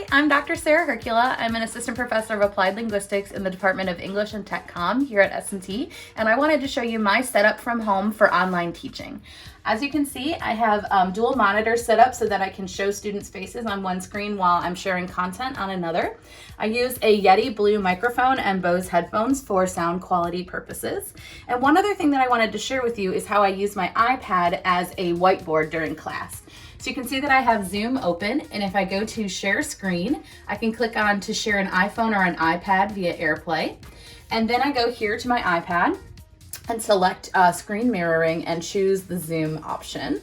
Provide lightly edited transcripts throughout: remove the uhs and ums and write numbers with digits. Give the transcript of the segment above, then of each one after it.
Hi, I'm Dr. Sarah Hercula. I'm an assistant professor of applied linguistics in the Department of English and Tech Com here at S&T, and I wanted to show you my setup from home for online teaching. As you can see, I have dual monitors set up so that I can show students' faces on one screen while I'm sharing content on another. I use a Yeti Blue microphone and Bose headphones for sound quality purposes. And one other thing that I wanted to share with you is how I use my iPad as a whiteboard during class. So you can see that I have Zoom open, and if I go to share screen, I can click on to share an iPhone or an iPad via AirPlay. And then I go here to my iPad and select screen mirroring and choose the Zoom option.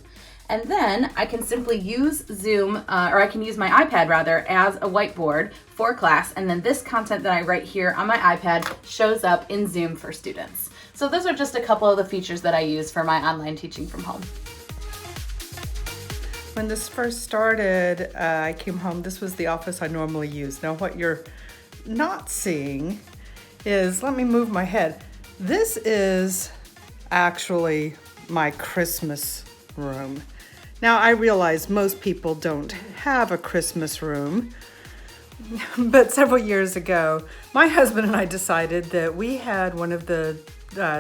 And then I can simply use Zoom, or I can use my iPad rather, as a whiteboard for class. And then this content that I write here on my iPad shows up in Zoom for students. So those are just a couple of the features that I use for my online teaching from home. When this first started, I came home. This was the office I normally use. Now what you're not seeing is, let me move my head. This is actually my Christmas room. Now I realize most people don't have a Christmas room, but several years ago, my husband and I decided that we had one of the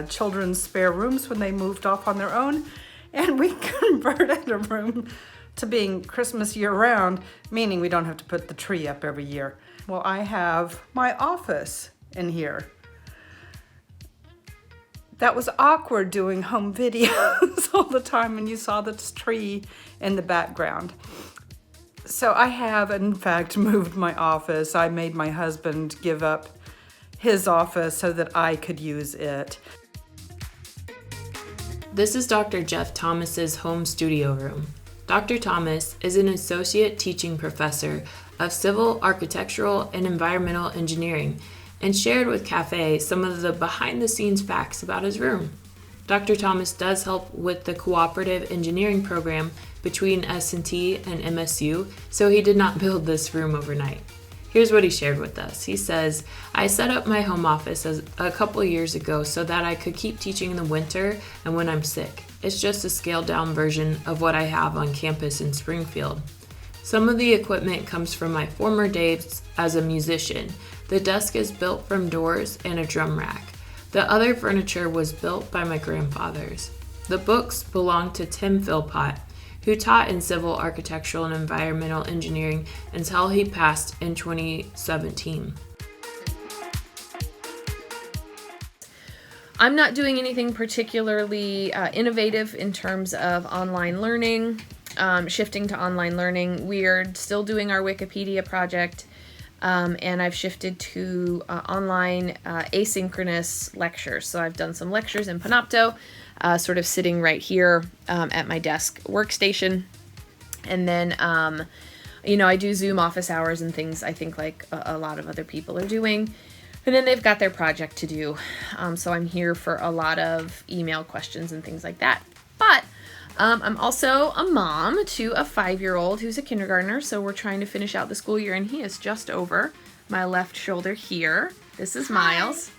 children's spare rooms when they moved off on their own, and we converted a room to being Christmas year-round, meaning we don't have to put the tree up every year. Well, I have my office in here. That was awkward doing home videos all the time and you saw this tree in the background. So I have, in fact, moved my office. I made my husband give up his office so that I could use it. This is Dr. Jeff Thomas's home studio room. Dr. Thomas is an associate teaching professor of civil, architectural, and environmental engineering, and shared with Cafe some of the behind-the-scenes facts about his room. Dr. Thomas does help with the cooperative engineering program between S&T and MSU, so he did not build this room overnight. Here's what he shared with us. He says, I set up my home office a couple years ago so that I could keep teaching in the winter and when I'm sick. It's just a scaled down version of what I have on campus in Springfield. Some of the equipment comes from my former days as a musician. The desk is built from doors and a drum rack. The other furniture was built by my grandfathers. The books belong to Tim Philpott, who taught in civil, architectural, and environmental engineering until he passed in 2017. I'm not doing anything particularly innovative in terms of online learning, shifting to online learning. We're still doing our Wikipedia project, and I've shifted to online asynchronous lectures. So I've done some lectures in Panopto, sort of sitting right here at my desk workstation. And then, I do Zoom office hours and things I think like a lot of other people are doing. And then they've got their project to do. So I'm here for a lot of email questions and things like that. But I'm also a mom to a 5-year-old who's a kindergartner. So we're trying to finish out the school year, and he is just over my left shoulder here. This is Miles.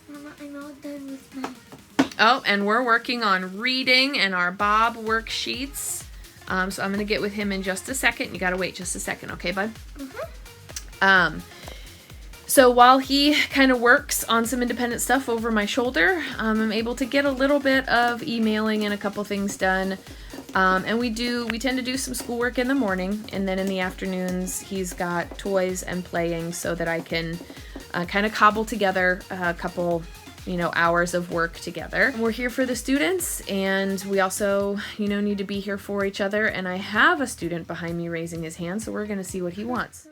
Mama, I'm all done with mine. Oh, and we're working on reading and our Bob worksheets. So I'm going to get with him in just a second. You got to wait just a second, okay, bud? Mm-hmm. So while he kind of works on some independent stuff over my shoulder, I'm able to get a little bit of emailing and a couple things done. And we tend to do some schoolwork in the morning, and then in the afternoons he's got toys and playing so that I can kind of cobble together a couple hours of work together. We're here for the students, and we also need to be here for each other. And I have a student behind me raising his hand, so we're going to see what he wants.